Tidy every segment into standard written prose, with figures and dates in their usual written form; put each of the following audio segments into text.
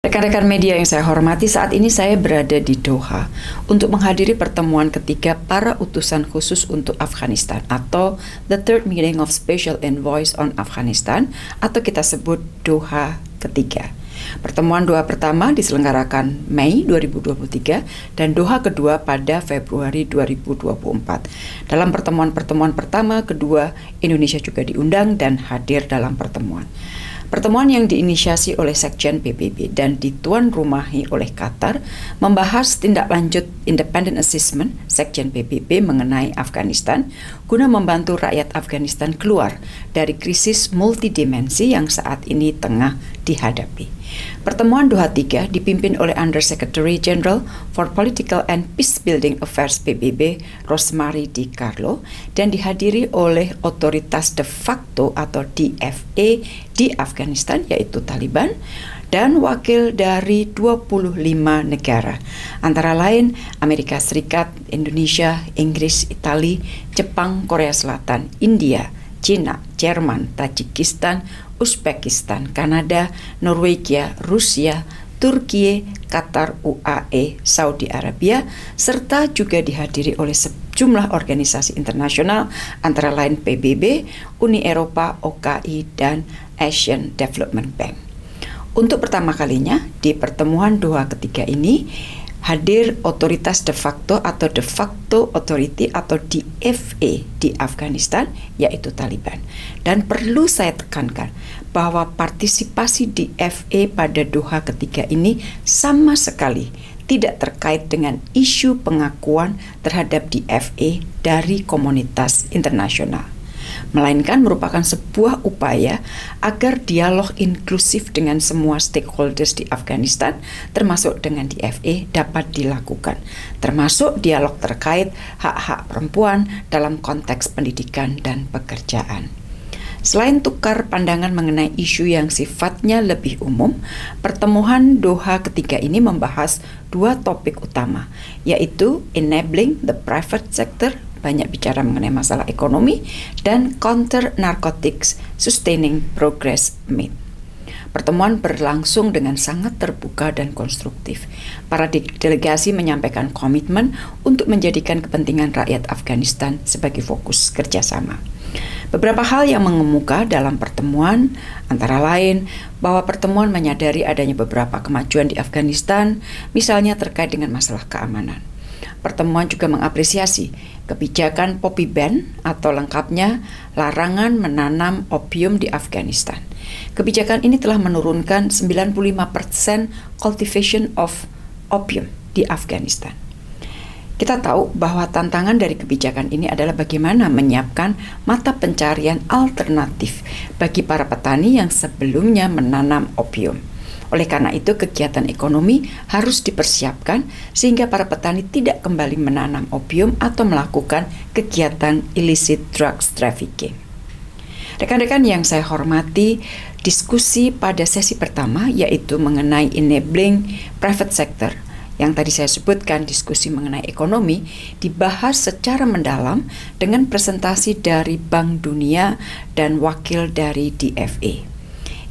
Rekan-rekan media yang saya hormati, saat ini saya berada di Doha untuk menghadiri pertemuan ketiga para utusan khusus untuk Afghanistan atau The Third Meeting of Special Envoys on Afghanistan atau kita sebut Doha ketiga. Pertemuan Doha pertama diselenggarakan Mei 2023 dan Doha kedua pada Februari 2024. Dalam pertemuan-pertemuan pertama, kedua, Indonesia juga diundang dan hadir dalam pertemuan. Pertemuan yang diinisiasi oleh Sekjen PBB dan dituan rumahi oleh Qatar membahas tindak lanjut Independent Assessment Sekjen PBB mengenai Afghanistan guna membantu rakyat Afghanistan keluar dari krisis multidimensi yang saat ini tengah dihadapi. Pertemuan Doha III dipimpin oleh Under Secretary General for Political and Peacebuilding Affairs PBB Rosemary DiCarlo dan dihadiri oleh otoritas de facto atau DFA di Afghanistan yaitu Taliban dan wakil dari 25 negara, antara lain Amerika Serikat, Indonesia, Inggris, Italia, Jepang, Korea Selatan, India, Cina, Jerman, Tajikistan, Uzbekistan, Kanada, Norwegia, Rusia, Turki, Qatar, UAE, Saudi Arabia, serta juga dihadiri oleh sejumlah organisasi internasional antara lain PBB, Uni Eropa, OKI, dan Asian Development Bank. Untuk pertama kalinya di pertemuan Doha ketiga ini hadir otoritas de facto atau de facto authority atau DFA di Afghanistan yaitu Taliban. Dan perlu saya tekankan bahwa partisipasi DFA pada Doha ketiga ini sama sekali tidak terkait dengan isu pengakuan terhadap DFA dari komunitas internasional, melainkan merupakan sebuah upaya agar dialog inklusif dengan semua stakeholders di Afghanistan, termasuk dengan DFA, dapat dilakukan, termasuk dialog terkait hak-hak perempuan dalam konteks pendidikan dan pekerjaan. Selain tukar pandangan mengenai isu yang sifatnya lebih umum, pertemuan Doha ketiga ini membahas dua topik utama, yaitu enabling the private sector, banyak bicara mengenai masalah ekonomi, dan counter narcotics, sustaining progress made. Pertemuan berlangsung dengan sangat terbuka dan konstruktif. Para delegasi menyampaikan komitmen untuk menjadikan kepentingan rakyat Afghanistan sebagai fokus kerjasama. Beberapa hal yang mengemuka dalam pertemuan antara lain bahwa pertemuan menyadari adanya beberapa kemajuan di Afghanistan, misalnya terkait dengan masalah keamanan. Pertemuan juga mengapresiasi kebijakan Poppy Ban atau lengkapnya larangan menanam opium di Afghanistan. Kebijakan ini telah menurunkan 95% cultivation of opium di Afghanistan. Kita tahu bahwa tantangan dari kebijakan ini adalah bagaimana menyiapkan mata pencarian alternatif bagi para petani yang sebelumnya menanam opium. Oleh karena itu, kegiatan ekonomi harus dipersiapkan sehingga para petani tidak kembali menanam opium atau melakukan kegiatan illicit drugs trafficking. Rekan-rekan yang saya hormati, diskusi pada sesi pertama yaitu mengenai enabling private sector, yang tadi saya sebutkan diskusi mengenai ekonomi, dibahas secara mendalam dengan presentasi dari Bank Dunia dan wakil dari DFA.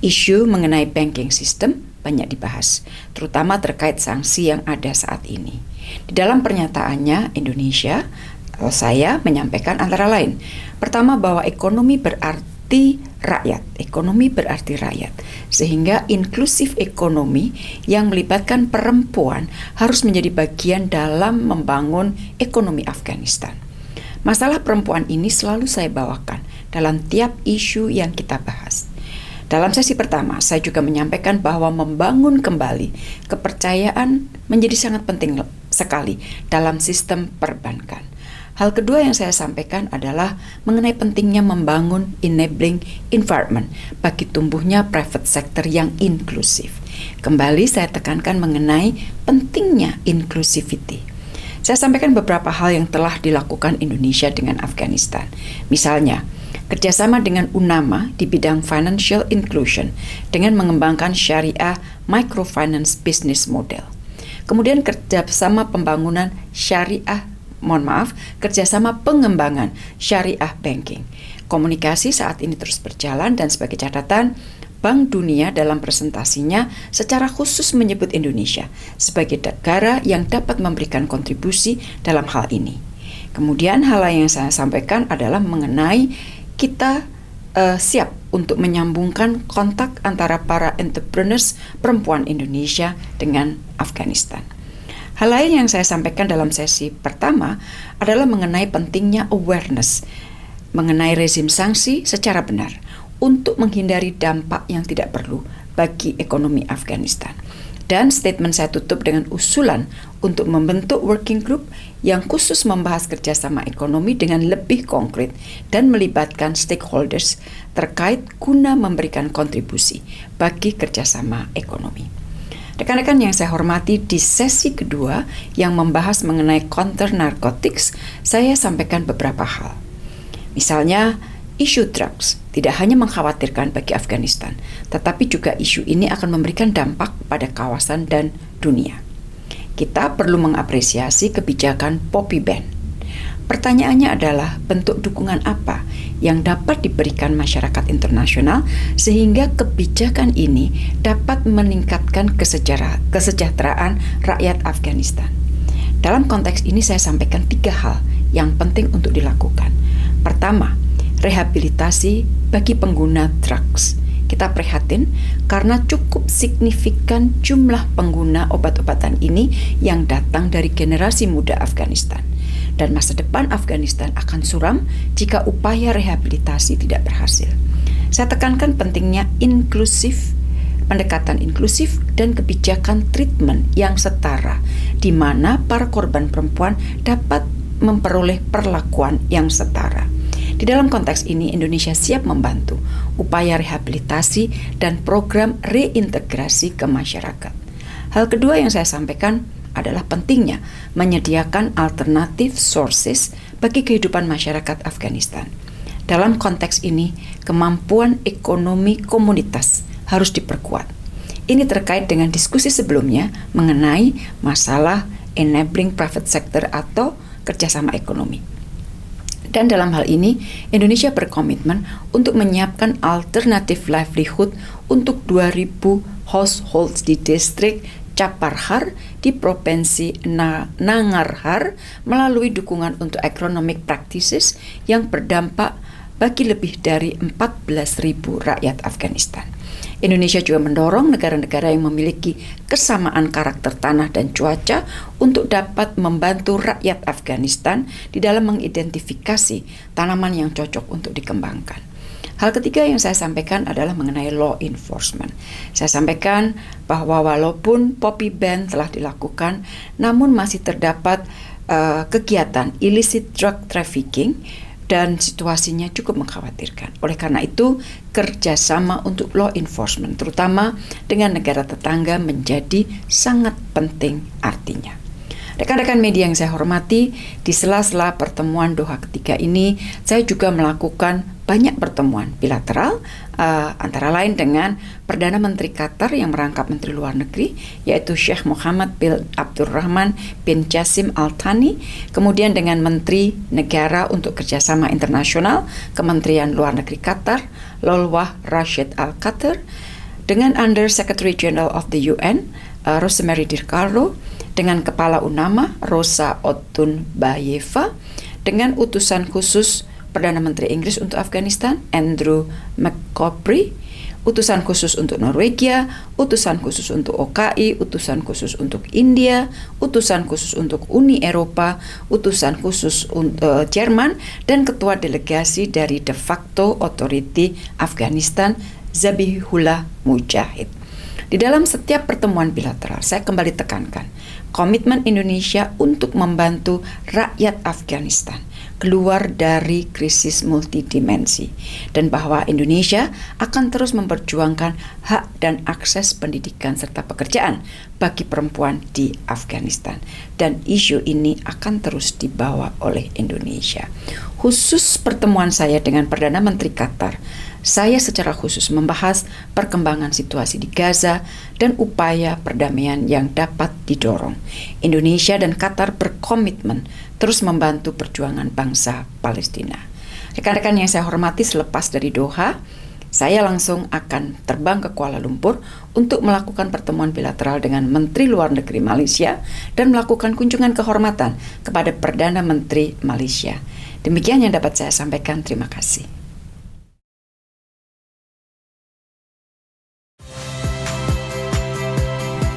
Isu mengenai banking system banyak dibahas, terutama terkait sanksi yang ada saat ini. Di dalam pernyataannya, Indonesia atau saya menyampaikan antara lain, pertama bahwa ekonomi berarti rakyat, sehingga inklusif ekonomi yang melibatkan perempuan harus menjadi bagian dalam membangun ekonomi Afghanistan. Masalah perempuan ini selalu saya bawakan dalam tiap isu yang kita bahas. Dalam sesi pertama, saya juga menyampaikan bahwa membangun kembali kepercayaan menjadi sangat penting sekali dalam sistem perbankan. Hal kedua yang saya sampaikan adalah mengenai pentingnya membangun enabling environment bagi tumbuhnya private sector yang inklusif. Kembali saya tekankan mengenai pentingnya inclusivity. Saya sampaikan beberapa hal yang telah dilakukan Indonesia dengan Afghanistan. Misalnya, kerjasama dengan UNAMA di bidang financial inclusion dengan mengembangkan syariah microfinance business model. Kemudian kerjasama kerjasama pengembangan syariah banking. Komunikasi saat ini terus berjalan dan sebagai catatan, Bank Dunia dalam presentasinya secara khusus menyebut Indonesia sebagai negara yang dapat memberikan kontribusi dalam hal ini. Kemudian hal lain yang saya sampaikan adalah mengenai kita siap untuk menyambungkan kontak antara para entrepreneurs perempuan Indonesia dengan Afghanistan. Hal lain yang saya sampaikan dalam sesi pertama adalah mengenai pentingnya awareness mengenai rezim sanksi secara benar untuk menghindari dampak yang tidak perlu bagi ekonomi Afghanistan. Dan statement saya tutup dengan usulan untuk membentuk working group yang khusus membahas kerjasama ekonomi dengan lebih konkret dan melibatkan stakeholders terkait guna memberikan kontribusi bagi kerjasama ekonomi. Rekan-rekan yang saya hormati, di sesi kedua yang membahas mengenai counter narcotics, saya sampaikan beberapa hal. Misalnya, isu drugs tidak hanya mengkhawatirkan bagi Afghanistan, tetapi juga isu ini akan memberikan dampak pada kawasan dan dunia. Kita perlu mengapresiasi kebijakan Poppy Ban. Pertanyaannya adalah bentuk dukungan apa yang dapat diberikan masyarakat internasional sehingga kebijakan ini dapat meningkatkan kesejahteraan rakyat Afghanistan. Dalam konteks ini saya sampaikan 3 hal yang penting untuk dilakukan. Pertama, rehabilitasi bagi pengguna drugs. Kita prihatin karena cukup signifikan jumlah pengguna obat-obatan ini yang datang dari generasi muda Afghanistan. Dan masa depan Afghanistan akan suram jika upaya rehabilitasi tidak berhasil. Saya tekankan pentingnya pendekatan inklusif dan kebijakan treatment yang setara, di mana para korban perempuan dapat memperoleh perlakuan yang setara. Di dalam konteks ini, Indonesia siap membantu upaya rehabilitasi dan program reintegrasi ke masyarakat. Hal kedua yang saya sampaikan adalah pentingnya menyediakan alternative sources bagi kehidupan masyarakat Afghanistan. Dalam konteks ini, kemampuan ekonomi komunitas harus diperkuat. Ini terkait dengan diskusi sebelumnya mengenai masalah enabling private sector atau kerjasama ekonomi. Dan dalam hal ini, Indonesia berkomitmen untuk menyiapkan alternatif livelihood untuk 2.000 households di distrik Chaparhar di Provinsi Nangarhar melalui dukungan untuk economic practices yang berdampak bagi lebih dari 14.000 rakyat Afghanistan. Indonesia juga mendorong negara-negara yang memiliki kesamaan karakter tanah dan cuaca untuk dapat membantu rakyat Afghanistan di dalam mengidentifikasi tanaman yang cocok untuk dikembangkan. Hal ketiga yang saya sampaikan adalah mengenai law enforcement. Saya sampaikan bahwa walaupun Poppy Ban telah dilakukan, namun masih terdapat kegiatan illicit drug trafficking dan situasinya cukup mengkhawatirkan. Oleh karena itu, kerjasama untuk law enforcement, terutama dengan negara tetangga, menjadi sangat penting artinya. Rekan-rekan media yang saya hormati, di sela-sela pertemuan Doha ketiga ini, saya juga melakukan banyak pertemuan bilateral, antara lain dengan Perdana Menteri Qatar yang merangkap Menteri Luar Negeri, yaitu Sheikh Mohammed bin Abdurrahman bin Jassim Al Thani, kemudian dengan Menteri Negara untuk Kerjasama Internasional, Kementerian Luar Negeri Qatar, Lolwah Rashid Al Qatar, dengan Under Secretary General of the UN, Rosemary DiCarlo, dengan Kepala UNAMA, Rosa Otunbayeva, dengan Utusan Khusus Perdana Menteri Inggris untuk Afghanistan, Andrew McCorbry, Utusan Khusus untuk Norwegia, Utusan Khusus untuk OKI, Utusan Khusus untuk India, Utusan Khusus untuk Uni Eropa, Utusan Khusus untuk Jerman, dan Ketua Delegasi dari De facto Authority Afghanistan, Zabihullah Mujahid. Di dalam setiap pertemuan bilateral, saya kembali tekankan komitmen Indonesia untuk membantu rakyat Afghanistan keluar dari krisis multidimensi, dan bahwa Indonesia akan terus memperjuangkan hak dan akses pendidikan serta pekerjaan bagi perempuan di Afghanistan, dan isu ini akan terus dibawa oleh Indonesia. Khusus pertemuan saya dengan Perdana Menteri Qatar, saya secara khusus membahas perkembangan situasi di Gaza dan upaya perdamaian yang dapat didorong. Indonesia dan Qatar berkomitmen terus membantu perjuangan bangsa Palestina. Rekan-rekan yang saya hormati, selepas dari Doha, Saya langsung akan terbang ke Kuala Lumpur untuk melakukan pertemuan bilateral dengan Menteri Luar Negeri Malaysia dan melakukan kunjungan kehormatan kepada Perdana Menteri Malaysia. Demikian yang dapat saya sampaikan. Terima kasih.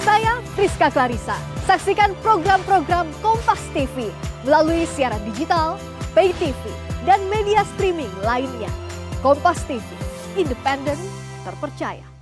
Saya Priska Clarissa. Saksikan program-program Kompas TV melalui siaran digital, pay TV, dan media streaming lainnya. Kompas TV, independen, terpercaya.